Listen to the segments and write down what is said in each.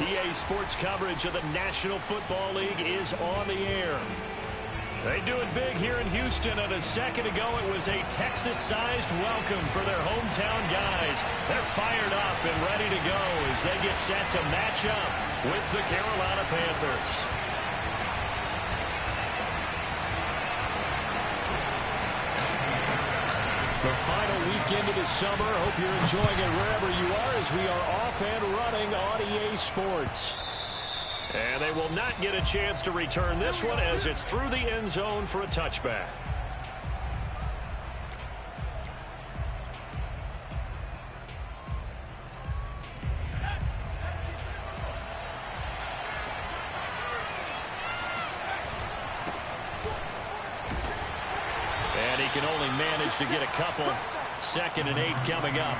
EA Sports coverage of the National Football League is on the air. They do it big here in Houston, and a second ago it was a Texas-sized welcome for their hometown guys. They're fired up and ready to go as they get set to match up with the Carolina Panthers. The final weekend of the summer. Hope you're enjoying it wherever you are as we are off and running on EA Sports. And they will not get a chance to return this one as it's through the end zone for a touchback. And he can only manage to get a couple. 2nd and 8 coming up.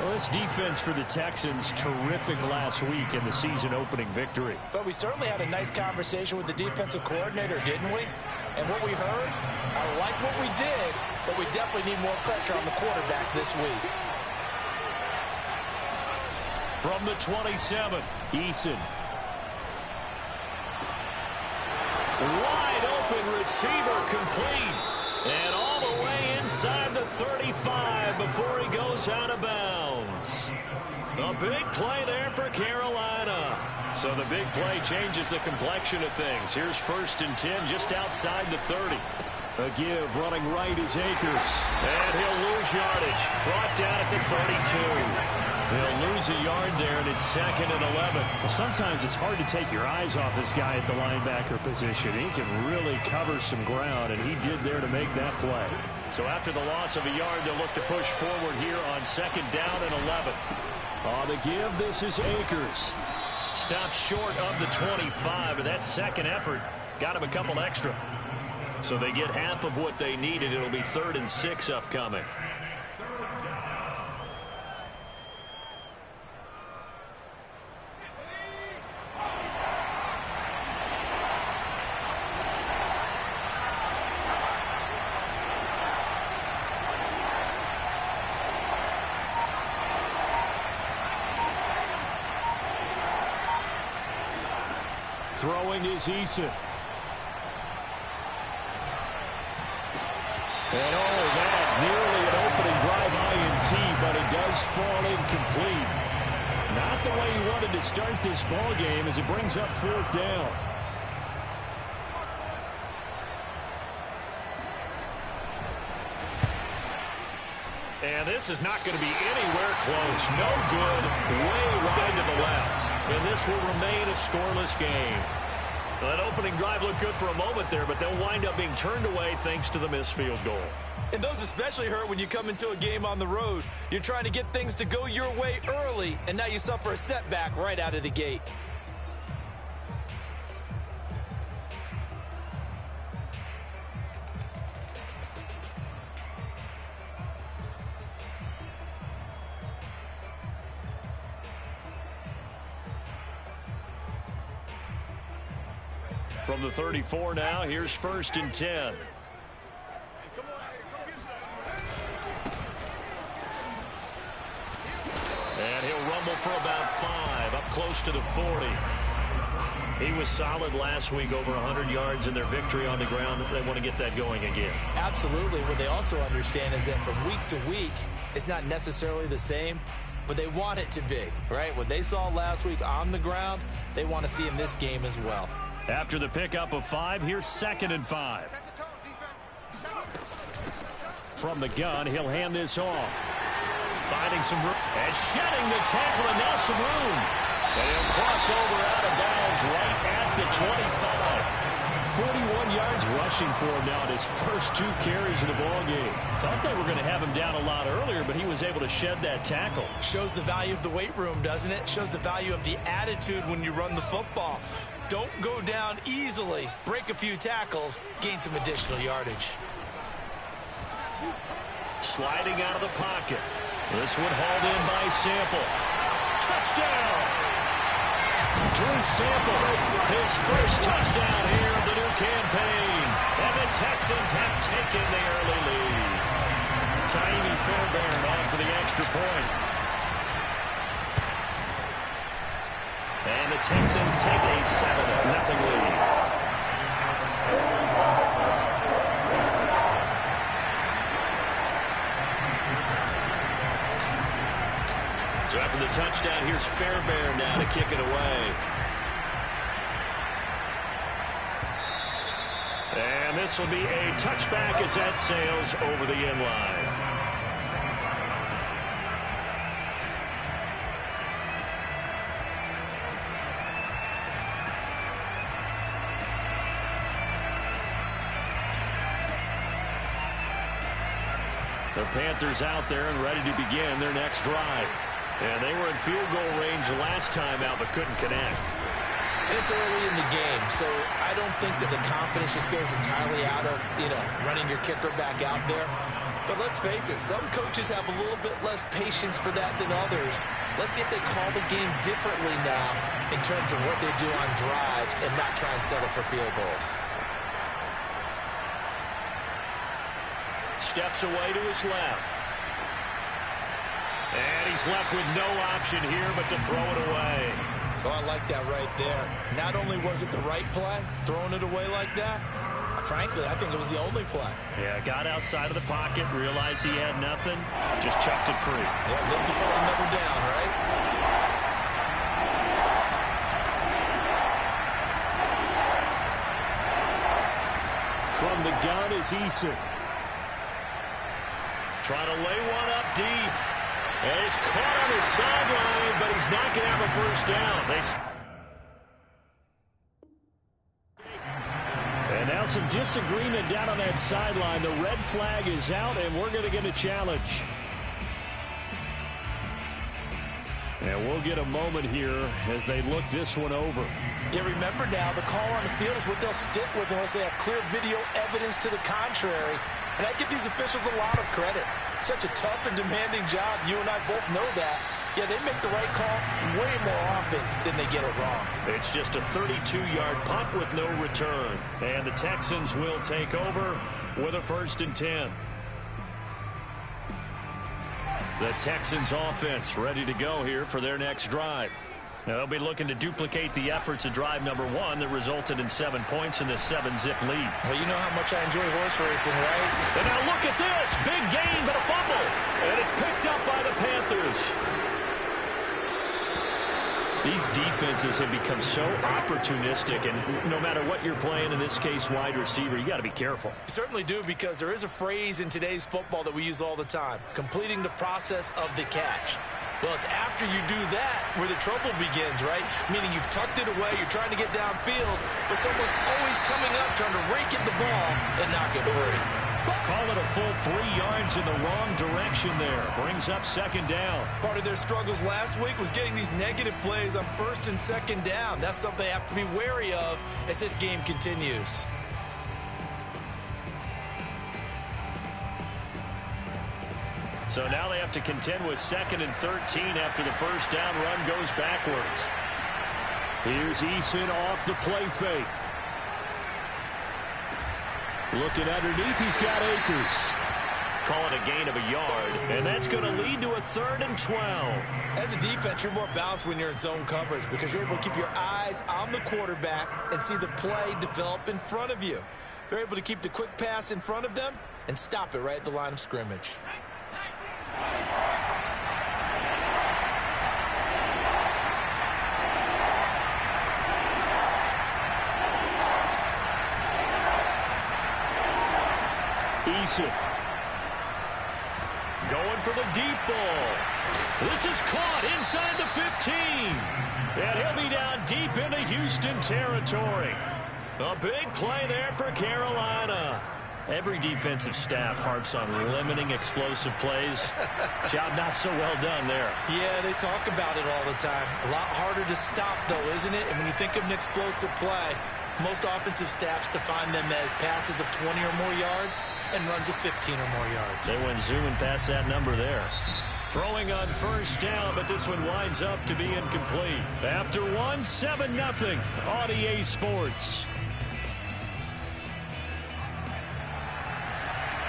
Well, this defense for the Texans, terrific last week in the season-opening victory. But we certainly had a nice conversation with the defensive coordinator, didn't we? And what we heard, I like what we did, but we definitely need more pressure on the quarterback this week. From the 27, Eason. Wide open receiver complete. And all the way inside the 35 before he goes out of bounds. A big play there for Carolina. So the big play changes the complexion of things. Here's 1st and 10 just outside the 30. A give running right is Akers. And he'll lose yardage. Brought down at the 32. He'll lose a yard there, and it's 2nd and 11. Well, sometimes it's hard to take your eyes off this guy at the linebacker position. He can really cover some ground, and he did there to make that play. So after the loss of a yard, they'll look to push forward here on 2nd down and 11. On the give, this is Akers. Stops short of the 25, but that second effort got him a couple extra. So they get half of what they needed. It'll be 3rd and 6 upcoming. Throwing is Eason. And that nearly an opening drive INT, but it does fall incomplete. Not the way he wanted to start this ball game as it brings up 4th down. And this is not going to be anywhere close. No good. Way wide to the left. And this will remain a scoreless game. Well, that opening drive looked good for a moment there, but they'll wind up being turned away thanks to the missed field goal. And those especially hurt when you come into a game on the road. You're trying to get things to go your way early, and now you suffer a setback right out of the gate. From the 34 now, here's 1st and 10. And he'll rumble for about 5, up close to the 40. He was solid last week, over 100 yards in their victory on the ground. They want to get that going again. Absolutely. What they also understand is that from week to week, it's not necessarily the same, but they want it to be, right? What they saw last week on the ground, they want to see in this game as well. After the pickup of 5, here's 2nd and 5. From the gun, he'll hand this off. Finding some room. And shedding the tackle, and now some room. And he'll cross over out of bounds right at the 25. 41 yards rushing for him now in his first 2 carries in the ballgame. Thought they were going to have him down a lot earlier, but he was able to shed that tackle. Shows the value of the weight room, doesn't it? Shows the value of the attitude when you run the football. Don't go down easily. Break a few tackles. Gain some additional yardage. Sliding out of the pocket. This one hauled in by Sample. Touchdown! Drew Sample, his first touchdown here of the new campaign. And the Texans have taken the early lead. Ka'imi Fairbairn on for the extra point. Texans take a 7-0 lead. So after the touchdown, here's Fairbairn now to kick it away. And this will be a touchback as that sails over the end line. The Panthers out there and ready to begin their next drive. And they were in field goal range last time out, but couldn't connect. And it's early in the game, so I don't think that the confidence just goes entirely out of, running your kicker back out there. But let's face it, some coaches have a little bit less patience for that than others. Let's see if they call the game differently now in terms of what they do on drives and not try and settle for field goals. Steps away to his left. And he's left with no option here but to throw it away. Oh, I like that right there. Not only was it the right play, throwing it away like that, frankly, I think it was the only play. Yeah, got outside of the pocket, realized he had nothing, just chucked it free. Yeah, lived to fight another down, right? From the gun is Eason. Trying to lay one up deep. And he's caught on his sideline, but he's not going to have a first down. And now some disagreement down on that sideline. The red flag is out, and we're going to get a challenge. And we'll get a moment here as they look this one over. Yeah, remember now, the call on the field is what they'll stick with unless they have clear video evidence to the contrary. And I give these officials a lot of credit. Such a tough and demanding job. You and I both know that. Yeah, they make the right call way more often than they get it wrong. It's just a 32-yard punt with no return. And the Texans will take over with a 1st and 10. The Texans offense ready to go here for their next drive. Now they'll be looking to duplicate the efforts of drive number 1 that resulted in 7 points in this 7-zip lead. Well, you know how much I enjoy horse racing, right? And now look at this. Big gain, but a fumble. And it's picked up by the Panthers. These defenses have become so opportunistic, and no matter what you're playing, in this case wide receiver, you got to be careful. You certainly do, because there is a phrase in today's football that we use all the time: completing the process of the catch. Well, it's after you do that where the trouble begins, right? Meaning you've tucked it away, you're trying to get downfield, but someone's always coming up trying to rake at the ball and knock it free. Call it a full 3 yards in the wrong direction there. Brings up 2nd down. Part of their struggles last week was getting these negative plays on 1st and 2nd down. That's something they have to be wary of as this game continues. So now they have to contend with 2nd and 13 after the 1st down run goes backwards. Here's Eason off the play fake. Looking underneath, he's got Akers. Call it a gain of a yard, and that's going to lead to a 3rd and 12. As a defense, you're more balanced when you're in zone coverage because you're able to keep your eyes on the quarterback and see the play develop in front of you. They're able to keep the quick pass in front of them and stop it right at the line of scrimmage. Eason. Going for the deep ball. This is caught inside the 15. And he'll be down deep into Houston territory. A big play there for Carolina. Every defensive staff harps on limiting explosive plays. Job not so well done there. Yeah, they talk about it all the time. A lot harder to stop, though, isn't it? And when you think of an explosive play, most offensive staffs define them as passes of 20 or more yards and runs of 15 or more yards. They went zooming past that number there. Throwing on 1st down, but this one winds up to be incomplete. After 7-0 on EA Sports.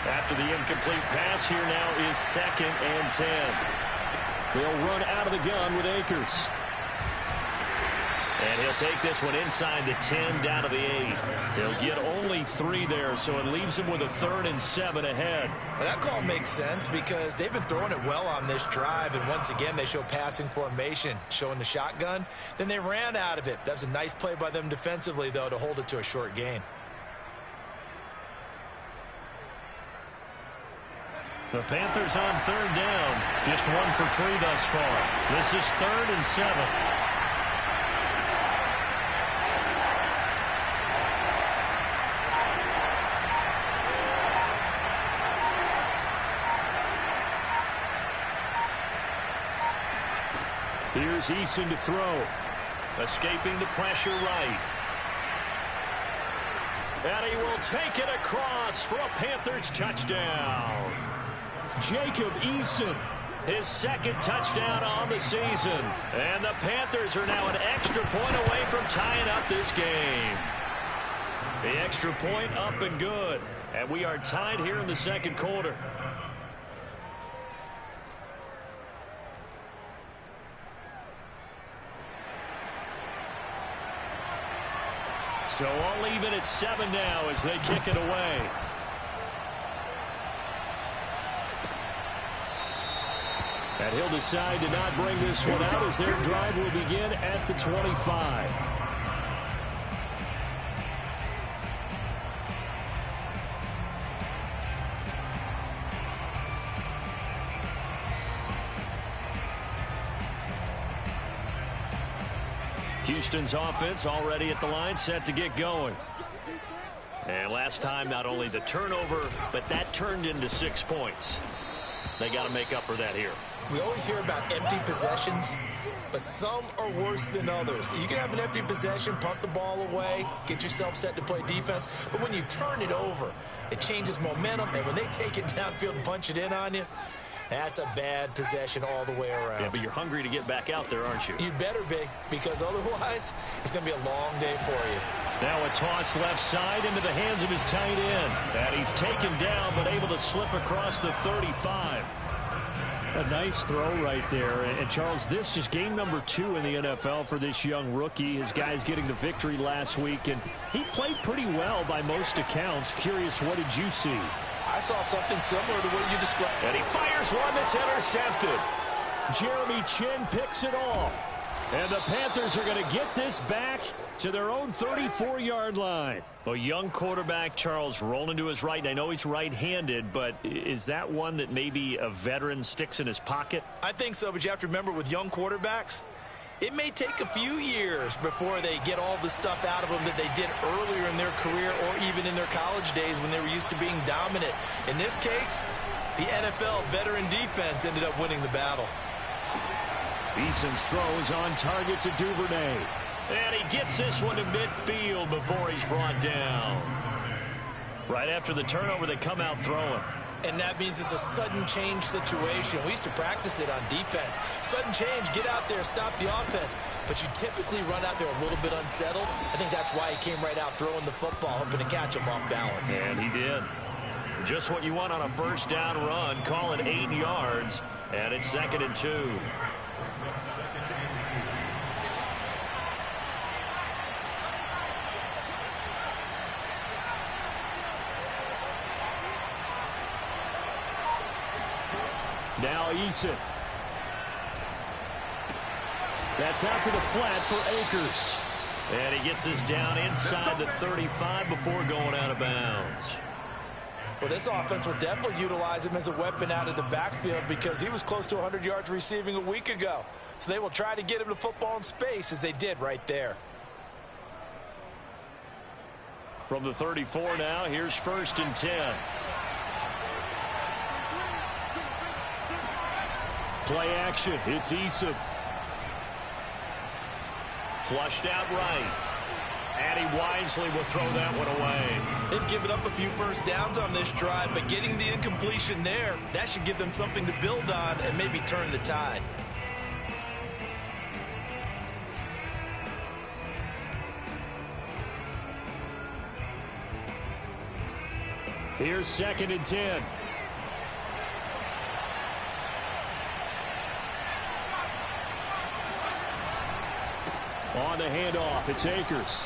After the incomplete pass, here now is 2nd and 10. They'll run out of the gun with Akers. And he'll take this one inside the 10 down to the 8. He'll get only 3 there, so it leaves him with a 3rd and 7 ahead. Well, that call makes sense because they've been throwing it well on this drive, and once again they show passing formation, showing the shotgun. Then they ran out of it. That's a nice play by them defensively, though, to hold it to a short gain. The Panthers on 3rd down. Just 1 for 3 thus far. This is 3rd and 7. Here's Eason to throw. Escaping the pressure right. And he will take it across for a Panthers touchdown. Jacob Eason, his 2nd touchdown on the season. And the Panthers are now an extra point away from tying up this game. The extra point up and good. And we are tied here in the 2nd quarter. So all even at 7 now as they kick it away. And he'll decide to not bring this one out as their drive will begin at the 25. Houston's offense already at the line, set to get going. And last time, not only the turnover, but that turned into 6 points. They got to make up for that here. We always hear about empty possessions, but some are worse than others. You can have an empty possession, punt the ball away, get yourself set to play defense, but when you turn it over, it changes momentum, and when they take it downfield and punch it in on you, that's a bad possession all the way around. Yeah, but you're hungry to get back out there, aren't you? You better be, because otherwise, it's going to be a long day for you. Now a toss left side into the hands of his tight end. And he's taken down, but able to slip across the 35. A nice throw right there. And Charles, this is game number 2 in the NFL for this young rookie. His guys getting the victory last week, and he played pretty well by most accounts. Curious, what did you see? I saw something similar to what you described. And he fires one that's intercepted. Jeremy Chinn picks it off. And the Panthers are going to get this back to their own 34-yard line. A young quarterback, Charles, rolling to his right. And I know he's right-handed, but is that one that maybe a veteran sticks in his pocket? I think so, but you have to remember with young quarterbacks, it may take a few years before they get all the stuff out of them that they did earlier in their career or even in their college days when they were used to being dominant. In this case, the NFL veteran defense ended up winning the battle. Eason's throw is on target to Duvernay. And he gets this one to midfield before he's brought down. Right after the turnover, they come out throwing. And that means it's a sudden change situation. We used to practice it on defense. Sudden change, get out there, stop the offense. But you typically run out there a little bit unsettled. I think that's why he came right out throwing the football, hoping to catch him off balance. And he did. Just what you want on a first down run. Call it 8 yards. And it's 2nd and 2. Now Eason. That's out to the flat for Akers. And he gets this down inside the 35 before going out of bounds. Well, this offense will definitely utilize him as a weapon out of the backfield because he was close to 100 yards receiving a week ago. So they will try to get him the football in space as they did right there. From the 34 now, here's 1st and 10. Play action. It's Eason. Flushed out right. And he wisely will throw that one away. They've given up a few first downs on this drive, but getting the incompletion there, that should give them something to build on and maybe turn the tide. Here's 2nd and 10. On the handoff, it's Akers.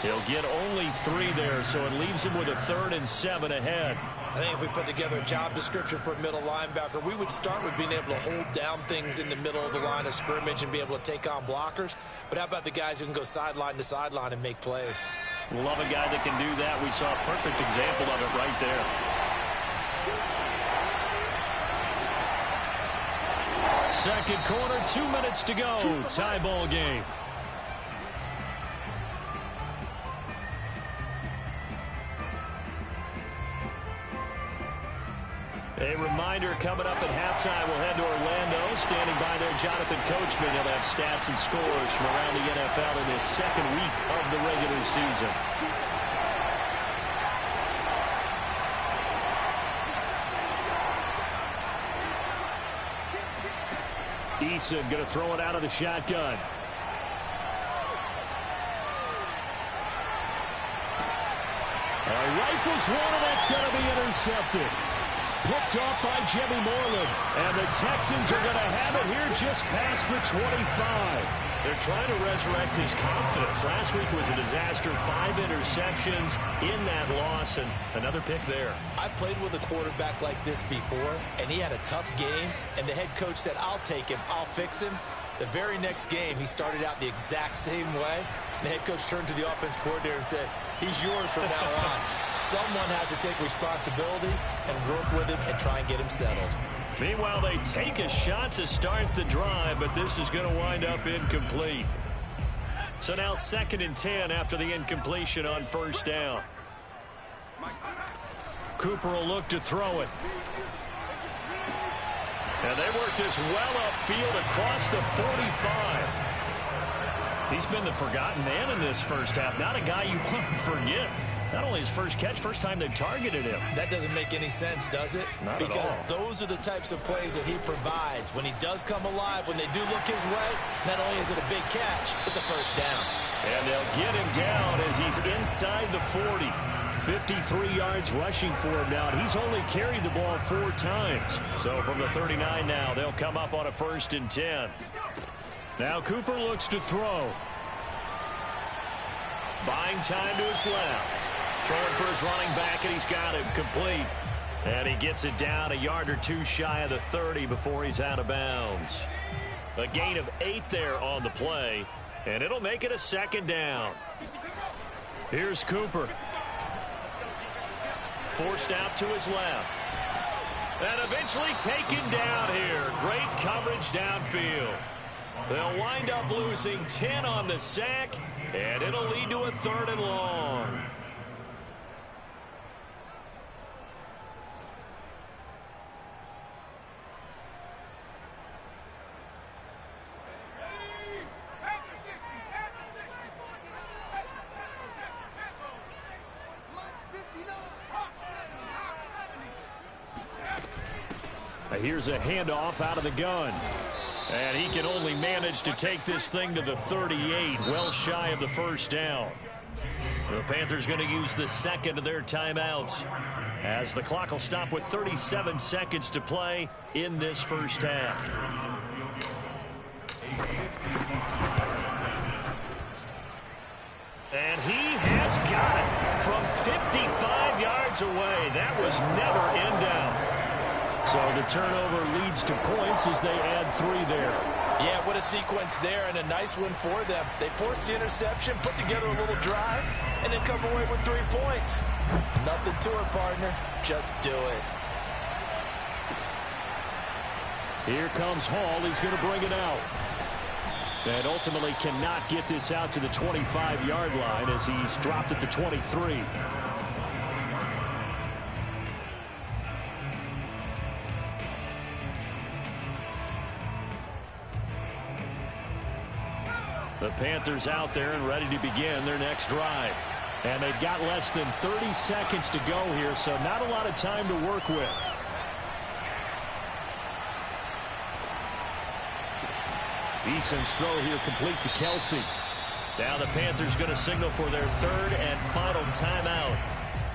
He'll get only 3 there, so it leaves him with a 3rd and 7 ahead. I think if we put together a job description for a middle linebacker, we would start with being able to hold down things in the middle of the line of scrimmage and be able to take on blockers. But how about the guys who can go sideline to sideline and make plays? Love a guy that can do that. We saw a perfect example of it right there. Second quarter, 2 minutes to go. Tie ball game. A reminder, coming up at halftime, we'll head to Orlando. Standing by there, Jonathan Coachman. He'll have stats and scores from around the NFL in this second week of the regular season. Eason going to throw it out of the shotgun. Rifles one, and that's going to be intercepted. Picked off by Jimmy Moreland. And the Texans are going to have it here just past the 25. They're trying to resurrect his confidence. Last week was a disaster. 5 interceptions in that loss, and another pick there. I played with a quarterback like this before, and he had a tough game, and the head coach said, I'll take him, I'll fix him. The very next game, he started out the exact same way. And the head coach turned to the offense coordinator and said, he's yours from now on. Someone has to take responsibility and work with him and try and get him settled. Meanwhile, they take a shot to start the drive, but this is going to wind up incomplete. So now 2nd and 10 after the incompletion on first down. Cooper will look to throw it. And they work this well upfield across the 45. He's been the forgotten man in this first half. Not a guy you want to forget. Not only his first catch, first time they've targeted him. That doesn't make any sense, does it? Not because at all. Those are the types of plays that he provides. When he does come alive, when they do look his way, not only is it a big catch, it's a first down. And they'll get him down as he's inside the 40. 53 yards rushing for him now. He's only carried the ball 4 times. So from the 39 now, they'll come up on a 1st and 10. Now Cooper looks to throw. Buying time to his left. Throwing for his running back, and he's got him complete. And he gets it down a yard or 2 shy of the 30 before he's out of bounds. A gain of 8 there on the play, and it'll make it a 2nd down. Here's Cooper. Forced out to his left. And eventually taken down here. Great coverage downfield. They'll wind up losing 10 on the sack, and it'll lead to a 3rd and long. Here's a handoff out of the gun. And he can only manage to take this thing to the 38, well shy of the first down. The Panthers going to use the 2nd of their timeouts, as the clock will stop with 37 seconds to play in this first half. And he has got it from 55 yards away. That was never in doubt. So the turnover leads to points as they add 3 there. Yeah, what a sequence there, and a nice one for them. They forced the interception, put together a little drive, and then come away with 3 points. Nothing to it, partner. Just do it. Here comes Hall. He's going to bring it out. And ultimately cannot get this out to the 25-yard line as he's dropped at the 23. The Panthers out there and ready to begin their next drive. And they've got less than 30 seconds to go here, so not a lot of time to work with. Eason's throw here complete to Kelsey. Now the Panthers going to signal for their 3rd and final timeout,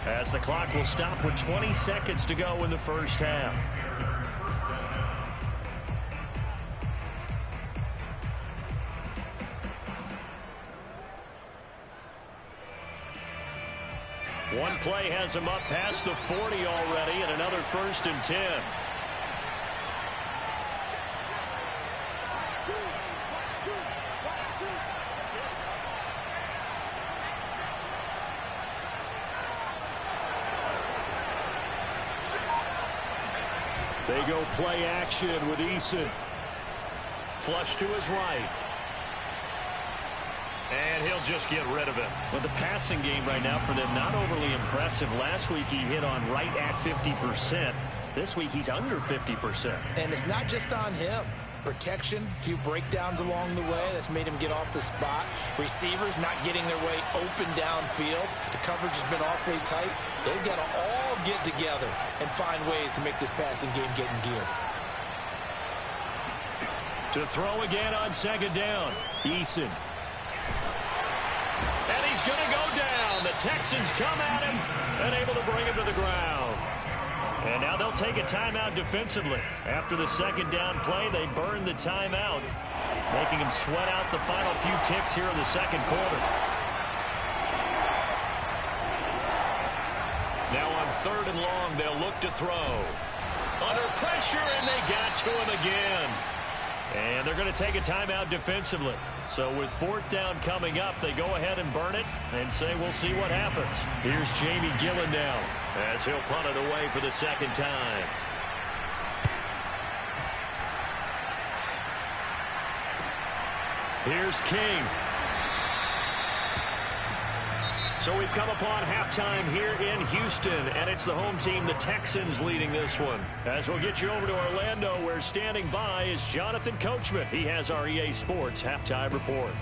as the clock will stop with 20 seconds to go in the first half. One play has him up past the 40 already, and another 1st and 10. They go play action with Eason. Flush to his right. And he'll just get rid of it. Well, the passing game right now for them, not overly impressive. Last week he hit on right at 50%. This week he's under 50%. And it's not just on him. Protection, a few breakdowns along the way. That's made him get off the spot. Receivers not getting their way open downfield. The coverage has been awfully tight. They've got to all get together and find ways to make this passing game get in gear. To throw again on 2nd down. Eason. And he's going to go down. The Texans come at him and able to bring him to the ground. And now they'll take a timeout defensively. After the 2nd down play, they burn the timeout, making him sweat out the final few ticks here in the 2nd quarter. Now on 3rd and long, they'll look to throw. Under pressure, and they got to him again. And they're going to take a timeout defensively. So with 4th down coming up, they go ahead and burn it and say we'll see what happens. Here's Jamie Gillen now as he'll punt it away for the 2nd time. Here's King. So we've come upon halftime here in Houston, and it's the home team, the Texans, leading this one. As we'll get you over to Orlando, where standing by is Jonathan Coachman. He has our EA Sports halftime report.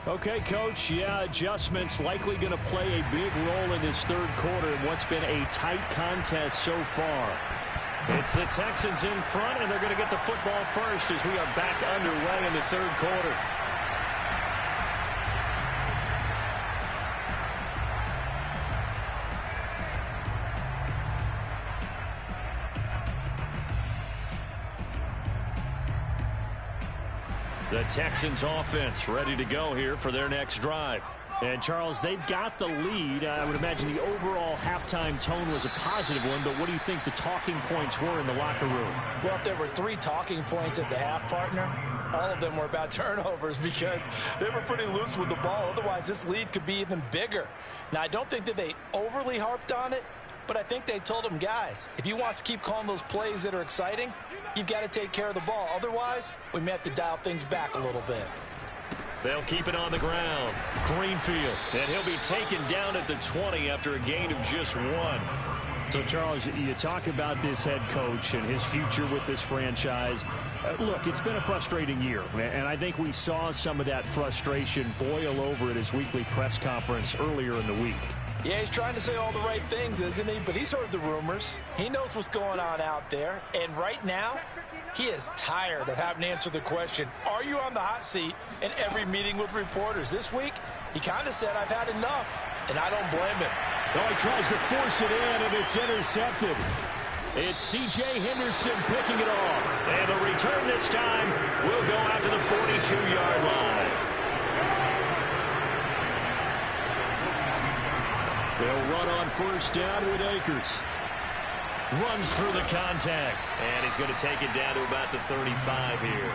Okay, Coach, yeah, adjustments likely going to play a big role in this 3rd quarter in what's been a tight contest so far. It's the Texans in front, and they're going to get the football first as we are back underway in the 3rd quarter. The Texans offense ready to go here for their next drive. And, Charles, they've got the lead. I would imagine the overall halftime tone was a positive one, but what do you think the talking points were in the locker room? Well, if there were 3 talking points at the half, partner, all of them were about turnovers because they were pretty loose with the ball. Otherwise, this lead could be even bigger. Now, I don't think that they overly harped on it, but I think they told them, guys, if you want to keep calling those plays that are exciting, you've got to take care of the ball. Otherwise, we may have to dial things back a little bit. They'll keep it on the ground. Greenfield. And he'll be taken down at the 20 after a gain of just 1. So, Charles, you talk about this head coach and his future with this franchise. Look, it's been a frustrating year, and I think we saw some of that frustration boil over at his weekly press conference earlier in the week. Yeah, he's trying to say all the right things, isn't he? But he's heard the rumors. He knows what's going on out there. And right now, he is tired of having to answer the question, are you on the hot seat in every meeting with reporters? This week, he kind of said, I've had enough. And I don't blame him. Oh, he tries to force it in, and it's intercepted. It's C.J. Henderson picking it off. And the return this time will go out to the 42-yard line. They'll run on 1st down with Akers. Runs through the contact. And he's going to take it down to about the 35 here.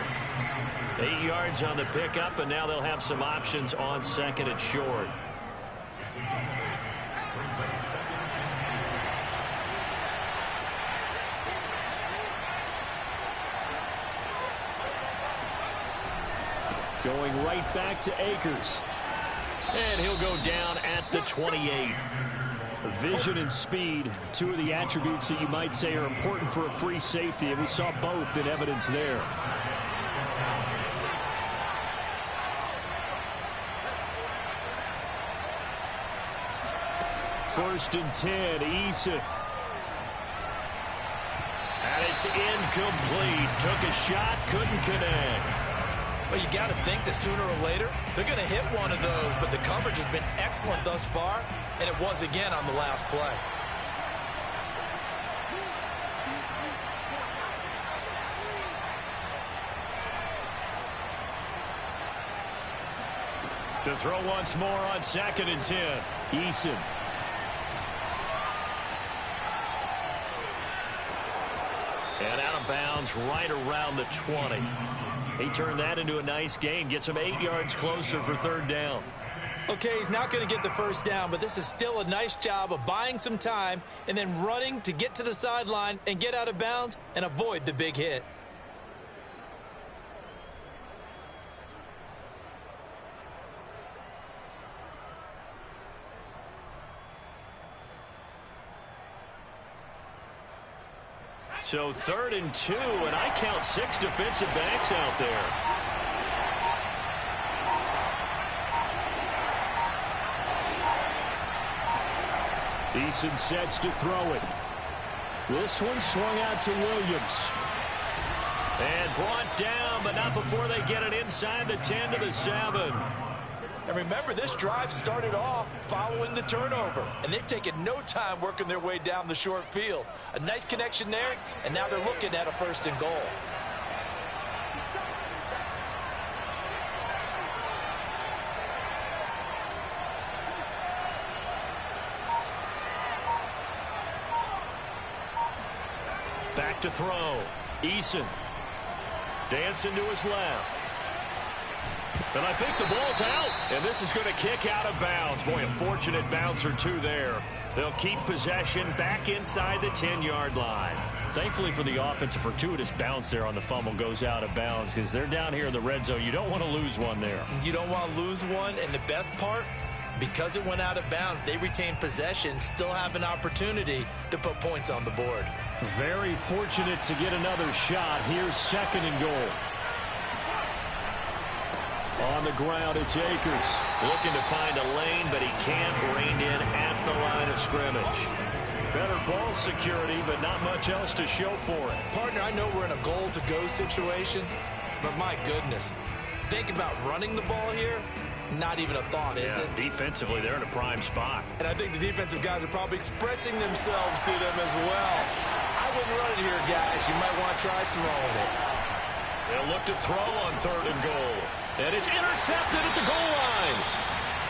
8 yards on the pickup, and now they'll have some options on 2nd and short. Going right back to Akers. And he'll go down at the 28. Vision and speed, 2 of the attributes that you might say are important for a free safety, and we saw both in evidence there. First and 10, Eason. And it's incomplete. Took a shot, couldn't connect. Well, you got to think that sooner or later, they're going to hit one of those, but the coverage has been excellent thus far, and it was again on the last play. To throw once more on 2nd and 10. Eason. And out of bounds right around the 20. He turned that into a nice gain. Gets him 8 yards closer for 3rd down. Okay, he's not going to get the first down, but this is still a nice job of buying some time and then running to get to the sideline and get out of bounds and avoid the big hit. So 3rd and 2, and I count 6 defensive backs out there. Eason sets to throw it. This one swung out to Williams. And brought down, but not before they get it inside the 10 to the 7. And remember, this drive started off following the turnover, and they've taken no time working their way down the short field. A nice connection there, and now they're looking at a 1st and goal. Back to throw. Eason. Dancing to his left. And I think the ball's out, and this is going to kick out of bounds. Boy, a fortunate bounce or two there. They'll keep possession back inside the 10-yard line. Thankfully for the offense, a fortuitous bounce there on the fumble goes out of bounds because they're down here in the red zone. You don't want to lose one there. You don't want to lose one, and the best part, because it went out of bounds, they retain possession, still have an opportunity to put points on the board. Very fortunate to get another shot. Here's 2nd and goal. On the ground, it's Akers. Looking to find a lane, but he can't rein in at the line of scrimmage. Better ball security, but not much else to show for it. Partner, I know we're in a goal-to-go situation, but my goodness, think about running the ball here. Not even a thought, is it? Defensively, they're in a prime spot. And I think the defensive guys are probably expressing themselves to them as well. I wouldn't run it here, guys. You might want to try throwing it. They'll look to throw on 3rd and goal. And it's intercepted at the goal line.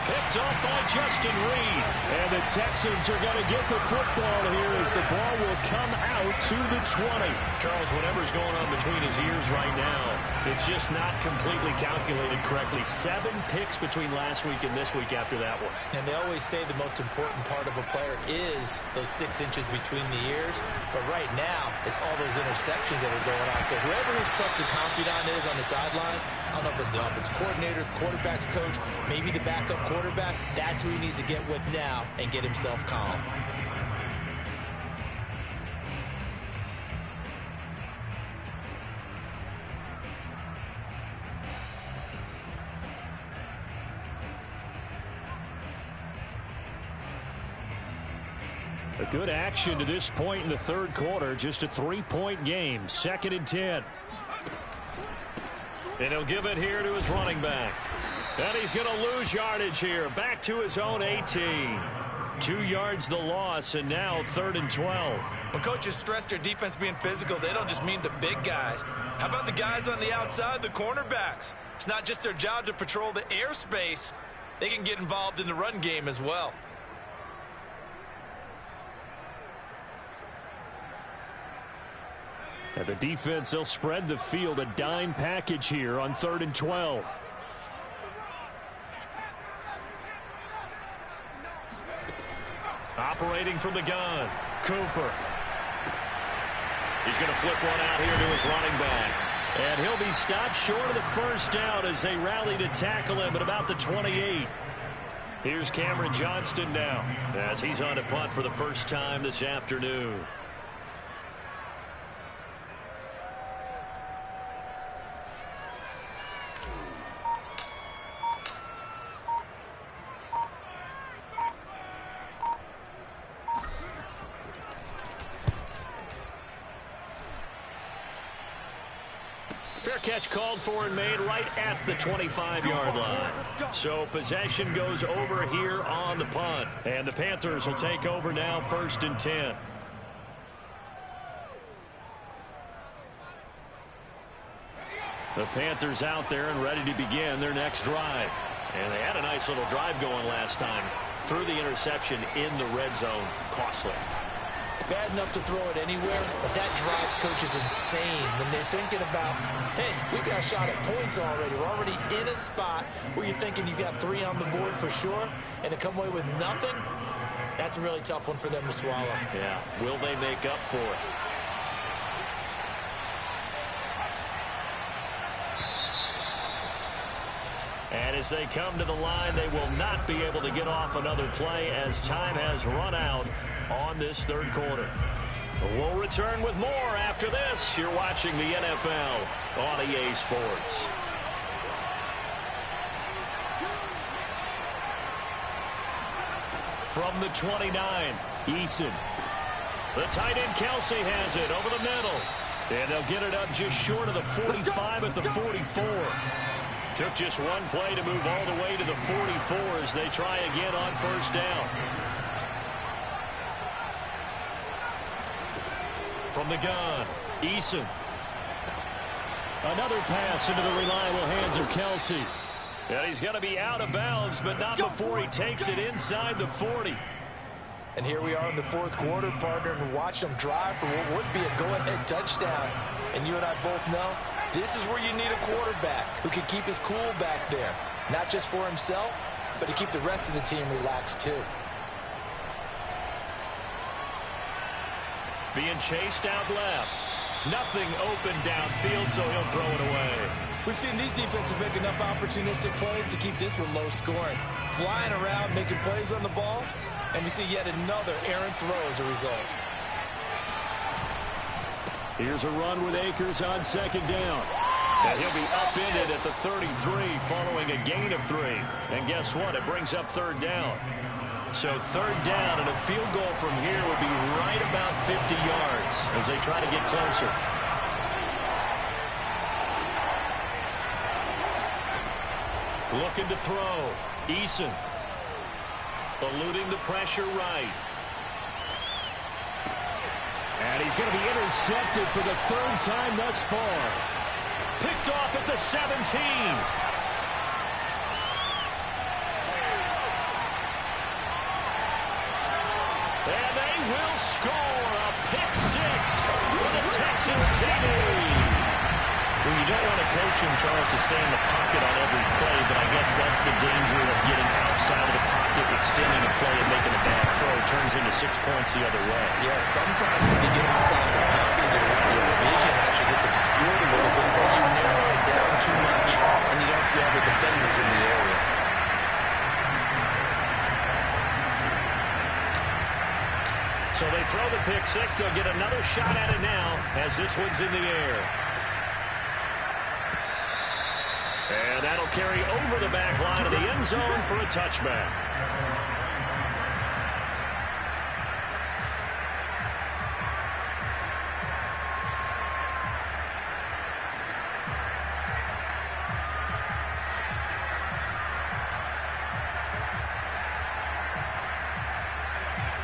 Picked off by Justin Reed. And the Texans are going to get the football here as the ball will come out to the 20. Charles, whatever's going on between his ears right now, it's just not completely calculated correctly. 7 picks between last week and this week after that one. And they always say the most important part of a player is those 6 inches between the ears. But right now, it's all those interceptions that are going on. So whoever his trusted confidant is on the sidelines, I don't know if it's the offense coordinator, the quarterback's coach, maybe the backup quarterback, that's who he needs to get with now and get himself calm. A good action to this point in the 3rd quarter. Just a 3-point game. 2nd and 10. And he'll give it here to his running back. And he's going to lose yardage here. Back to his own 18. 2 yards the loss, and now 3rd and 12. When coaches stress their defense being physical, they don't just mean the big guys. How about the guys on the outside, the cornerbacks? It's not just their job to patrol the airspace. They can get involved in the run game as well. And the defense, they'll spread the field, a dime package here on 3rd and 12. Operating from the gun, Cooper. He's going to flip one out here to his running back. And he'll be stopped short of the first down as they rally to tackle him at about the 28. Here's Cameron Johnston now as he's on to punt for the first time this afternoon. Fair catch called for and made right at the 25-yard line. So possession goes over here on the punt. And the Panthers will take over now, 1st and 10. The Panthers out there and ready to begin their next drive. And they had a nice little drive going last time. Threw the interception in the red zone. Costly. Bad enough to throw it anywhere, but that drives coaches insane when they're thinking about, hey, we got a shot at points already. We're already in a spot where you're thinking you got 3 on the board for sure, and to come away with nothing, that's a really tough one for them to swallow. Yeah, will they make up for it? And as they come to the line, they will not be able to get off another play as time has run out on this 3rd quarter. We'll return with more after this. You're watching the NFL on EA Sports. From the 29, Eason. The tight end Kelsey has it over the middle. And they'll get it up just short of the 45 at the 44. Took just one play to move all the way to the 44 as they try again on 1st down. From the gun, Eason. Another pass into the reliable hands of Kelsey. And he's going to be out of bounds, but not before he takes it inside the 40. And here we are in the 4th quarter, partner, and watch them drive for what would be a go-ahead touchdown. And you and I both know this is where you need a quarterback who can keep his cool back there. Not just for himself, but to keep the rest of the team relaxed too. Being chased out left. Nothing open downfield, so he'll throw it away. We've seen these defenses make enough opportunistic plays to keep this one low scoring. Flying around, making plays on the ball, and we see yet another errant throw as a result. Here's a run with Akers on 2nd down. And he'll be upended at the 33 following a gain of 3. And guess what? It brings up 3rd down. So 3rd down and a field goal from here would be right about 50 yards as they try to get closer. Looking to throw. Eason. Eluding the pressure right. And he's going to be intercepted for the 3rd time thus far. Picked off at the 17. And they will score a pick 6 for the Texans TD. Well, you don't want a coach in Charles to stay in the pocket on every play, but I guess that's the danger of getting outside of the pocket, extending a play and making a bad throw. Turns into 6 points the other way. Yeah, sometimes when you get outside of the pocket, your vision actually gets obscured a little bit, or you narrow it down too much, and you don't see all the defenders in the area. So they throw the pick 6. They'll get another shot at it now as this one's in the air. And that'll carry over the back line of the end zone for a touchback.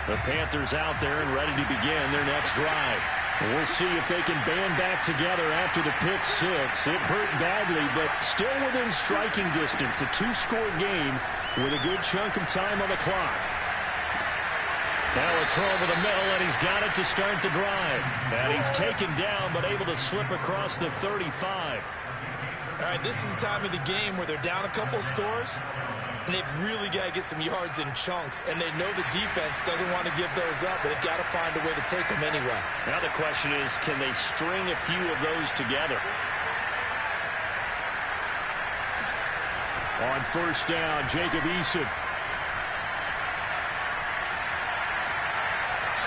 The Panthers out there and ready to begin their next drive. We'll see if they can band back together after the pick 6. It hurt badly, but still within striking distance. A 2-score game with a good chunk of time on the clock. Now a throw over the middle, and he's got it to start the drive. And he's taken down, but able to slip across the 35. All right, this is the time of the game where they're down a couple of scores, and they've really got to get some yards in chunks, and they know the defense doesn't want to give those up, but they've got to find a way to take them anyway. Now the question is, can they string a few of those together? On 1st down, Jacob Eason.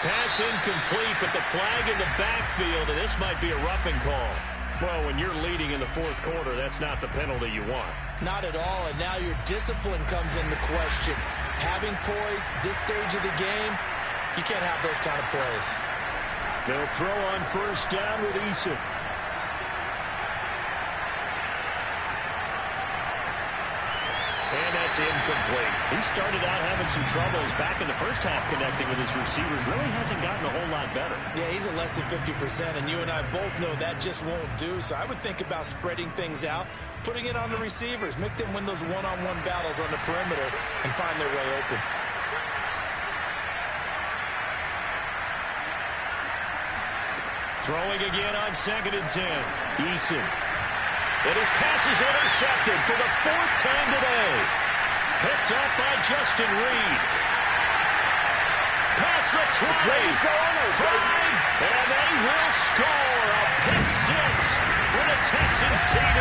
Pass incomplete, but the flag in the backfield, and this might be a roughing call. Well, when you're leading in the 4th quarter, that's not the penalty you want. Not at all, and now your discipline comes into question. Having poise this stage of the game, you can't have those kind of plays. They'll throw on 1st down with Eason. That's incomplete. He started out having some troubles back in the first half connecting with his receivers. Really hasn't gotten a whole lot better. Yeah, he's at less than 50%, and you and I both know that just won't do. So I would think about spreading things out, putting it on the receivers, make them win those one-on-one battles on the perimeter and find their way open. Throwing again on 2nd and 10. Eason. And his pass is intercepted for the 4th time today. Picked up by Justin Reed. Past the 20. 5. And they will score a pick 6 for the Texans TD.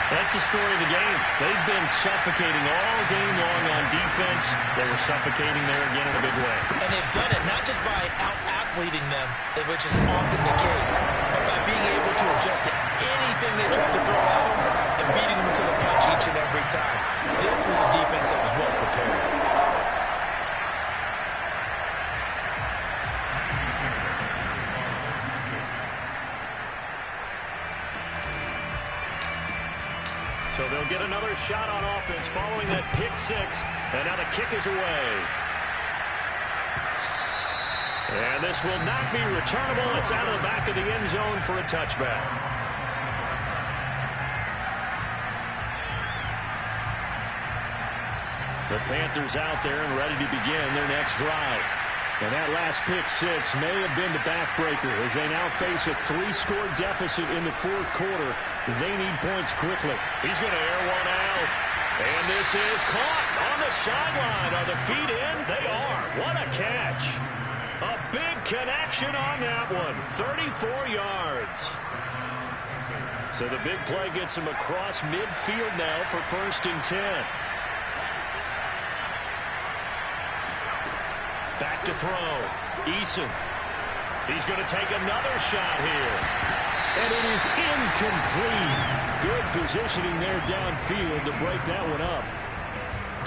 That's the story of the game. They've been suffocating all game long on defense. They were suffocating there again in a big way. And they've done it not just by out-athleting them, which is often the case, but by being able to adjust to anything they tried to throw at them and beating them to the punch each and every time. This was a defense that was well prepared. So they'll get another shot on offense following that pick 6. And now the kick is away. And this will not be returnable. It's out of the back of the end zone for a touchback. The Panthers out there and ready to begin their next drive. And that last pick 6 may have been the backbreaker as they now face a 3-score deficit in the 4th quarter. They need points quickly. He's going to air one out. And this is caught on the sideline. Are the feet in? They are. What a catch. A big connection on that one. 34 yards. So the big play gets him across midfield now for 1st and 10. Back to throw. Eason. He's going to take another shot here. And it is incomplete. Good positioning there downfield to break that one up.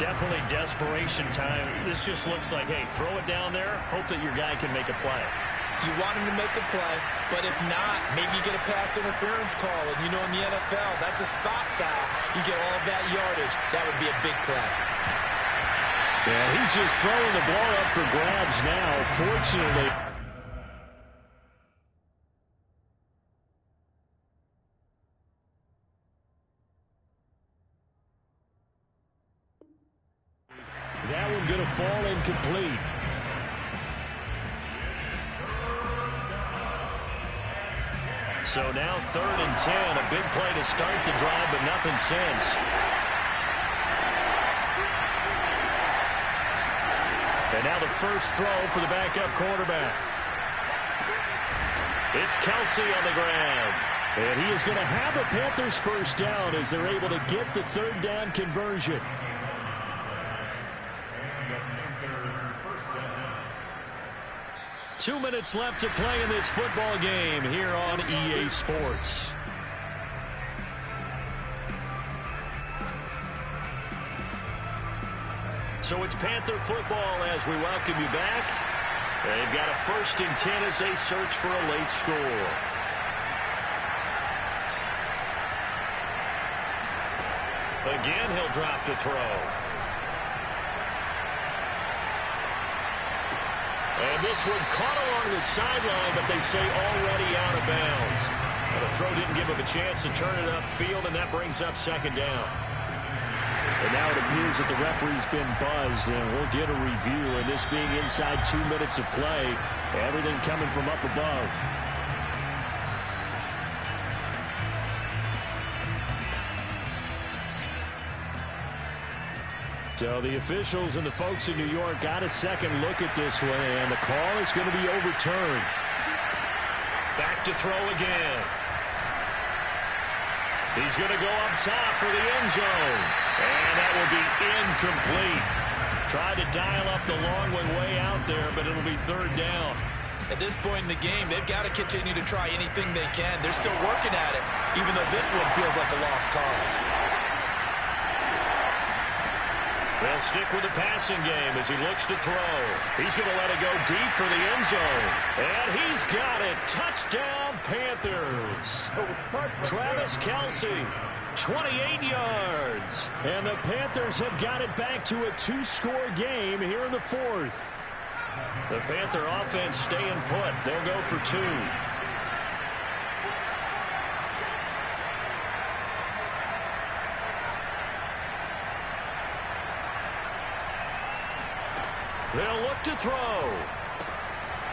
Definitely desperation time. This just looks like, hey, throw it down there, hope that your guy can make a play. You want him to make a play, but if not, maybe you get a pass interference call. And you know in the NFL, that's a spot foul. You get all of that yardage. That would be a big play. Yeah, he's just throwing the ball up for grabs now. Fortunately, that one going to fall incomplete. So now 3rd and 10. A big play to start the drive, but nothing since. And now the first throw for the backup quarterback. It's Kelsey on the ground. And he is going to have a Panthers first down as they're able to get the 3rd down conversion. Two minutes left to play in this football game here on EA Sports. So it's Panther football as we welcome you back. They've got a 1st and 10 as they search for a late score. Again, he'll drop to throw. And this one caught along the sideline, but they say already out of bounds. And the throw didn't give him a chance to turn it upfield, and that brings up 2nd down. And now it appears that the referee's been buzzed, and we'll get a review. And this being inside 2 minutes of play, everything coming from up above. So the officials and the folks in New York got a second look at this one, and the call is going to be overturned. Back to throw again. He's going to go up top for the end zone. And that will be incomplete. Tried to dial up the long one way out there, but it'll be 3rd down. At this point in the game, they've got to continue to try anything they can. They're still working at it, even though this one feels like a lost cause. They'll stick with the passing game as he looks to throw. He's going to let it go deep for the end zone. And he's got it. Touchdown, Panthers. Travis Kelce, 28 yards. And the Panthers have got it back to a 2-score game here in the fourth. The Panther offense staying put. They'll go for 2. They'll look to throw.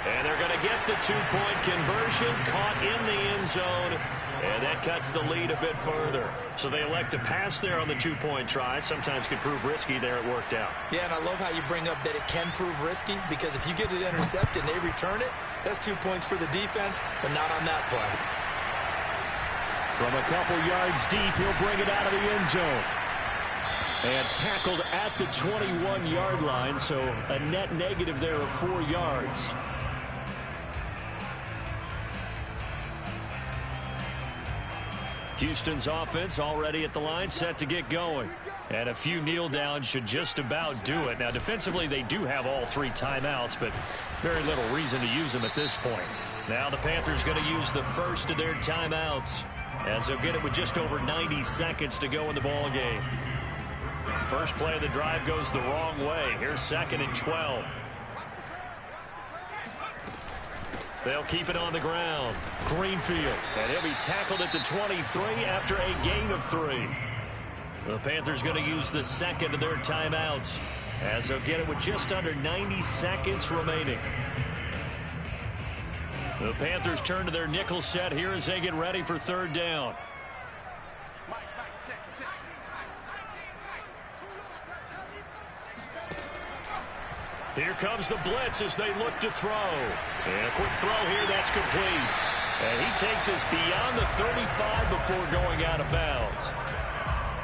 And they're going to get the 2-point conversion, caught in the end zone. And that cuts the lead a bit further. So they elect to pass there on the 2-point try. Sometimes could prove risky. There it worked out. Yeah, and I love how you bring up that it can prove risky, because if you get it intercepted and they return it, that's 2 points for the defense, but not on that play. From a couple yards deep, he'll bring it out of the end zone. And tackled at the 21-yard line, so a net negative there of 4 yards. Houston's offense already at the line, set to get going. And a few kneel downs should just about do it. Now, defensively, they do have all 3 timeouts, but very little reason to use them at this point. Now the Panthers going to use the first of their timeouts, as they'll get it with just over 90 seconds to go in the ball game. First play of the drive goes the wrong way. Here's 2nd and 12. They'll keep it on the ground. Greenfield. And he'll be tackled at the 23 after a gain of 3. The Panthers going to use the second of their timeouts, as they'll get it with just under 90 seconds remaining. The Panthers turn to their nickel set here as they get ready for 3rd down. Here comes the blitz as they look to throw. And a quick throw here, that's complete. And he takes us beyond the 35 before going out of bounds.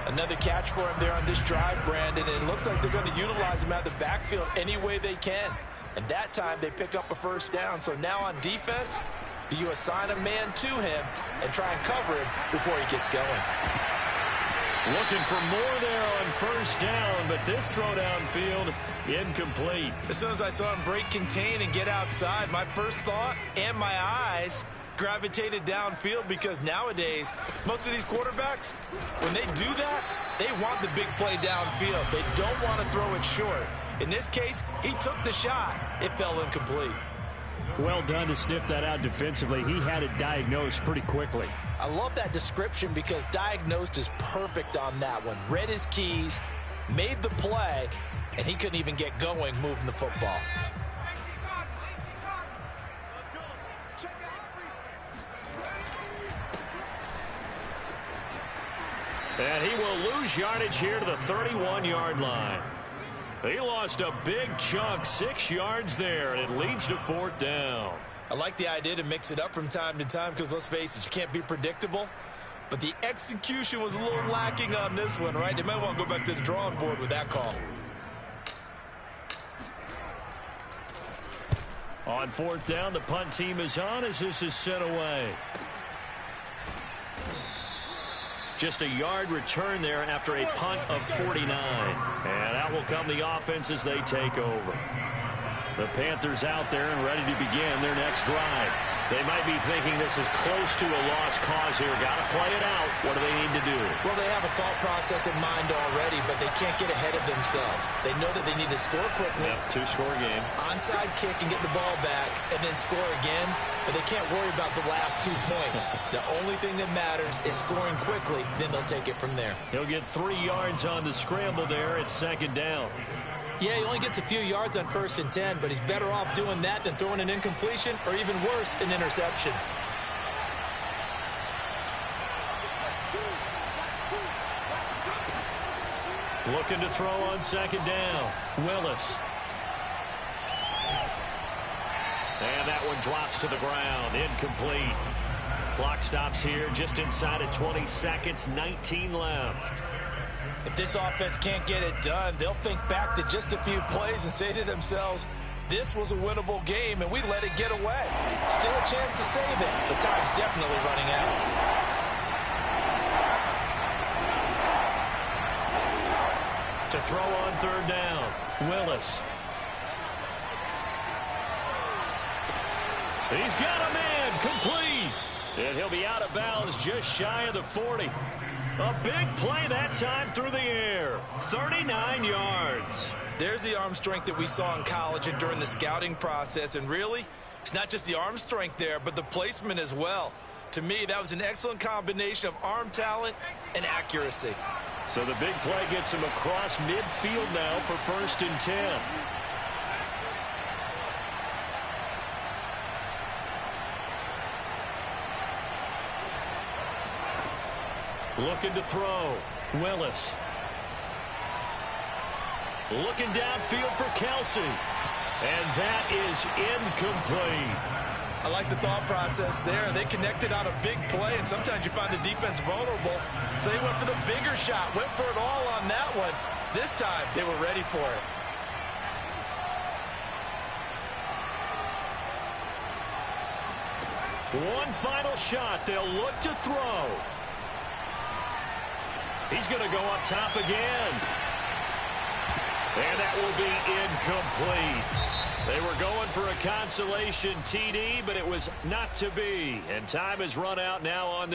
Another catch for him there on this drive, Brandon. And it looks like they're going to utilize him out of the backfield any way they can. And that time they pick up a 1st down. So now on defense, do you assign a man to him and try and cover him before he gets going? Looking for more there on 1st down, but this throw downfield incomplete. As soon as I saw him break contain and get outside, my first thought and my eyes gravitated downfield, because nowadays most of these quarterbacks, when they do that, they want the big play downfield. They don't want to throw it short. In this case, he took the shot. It fell incomplete. Well done to sniff that out defensively. He had it diagnosed pretty quickly. I love that description, because diagnosed is perfect on that one. Read his keys, made the play, and he couldn't even get going moving the football. And he will lose yardage here to the 31-yard line. He lost a big chunk, 6 yards there, and it leads to 4th down. I like the idea to mix it up from time to time, because let's face it, you can't be predictable. But the execution was a little lacking on this one, right? They might want to go back to the drawing board with that call. On 4th down, the punt team is on as this is sent away. Just a yard return there after a punt of 49. And out will come the offense as they take over. The Panthers out there and ready to begin their next drive. They might be thinking this is close to a lost cause here. Got to play it out. What do they need to do? Well, they have a thought process in mind already, but they can't get ahead of themselves. They know that they need to score quickly. Yep, 2-score game. Onside kick and get the ball back and then score again. But they can't worry about the last 2 points. The only thing that matters is scoring quickly. Then they'll take it from there. He'll get 3 yards on the scramble there at 2nd down. Yeah, he only gets a few yards on 1st and 10, but he's better off doing that than throwing an incompletion, or even worse, an interception. Looking to throw on 2nd down. Willis. And that one drops to the ground. Incomplete. Clock stops here just inside of 20 seconds. 19 left. If this offense can't get it done, they'll think back to just a few plays and say to themselves, this was a winnable game and we let it get away. Still a chance to save it, but time's definitely running out. To throw on third down, Willis. He's got a man, complete. And he'll be out of bounds just shy of the 40. A big play that time through the air. 39 yards. There's the arm strength that we saw in college and during the scouting process. And really, it's not just the arm strength there, but the placement as well. To me, that was an excellent combination of arm talent and accuracy. So the big play gets him across midfield now for 1st and 10. Looking to throw. Willis. Looking downfield for Kelsey. And that is incomplete. I like the thought process there. They connected on a big play, and sometimes you find the defense vulnerable. So they went for the bigger shot, went for it all on that one. This time, they were ready for it. One final shot. They'll look to throw. He's going to go up top again. And that will be incomplete. They were going for a consolation TD, but it was not to be. And time has run out now on this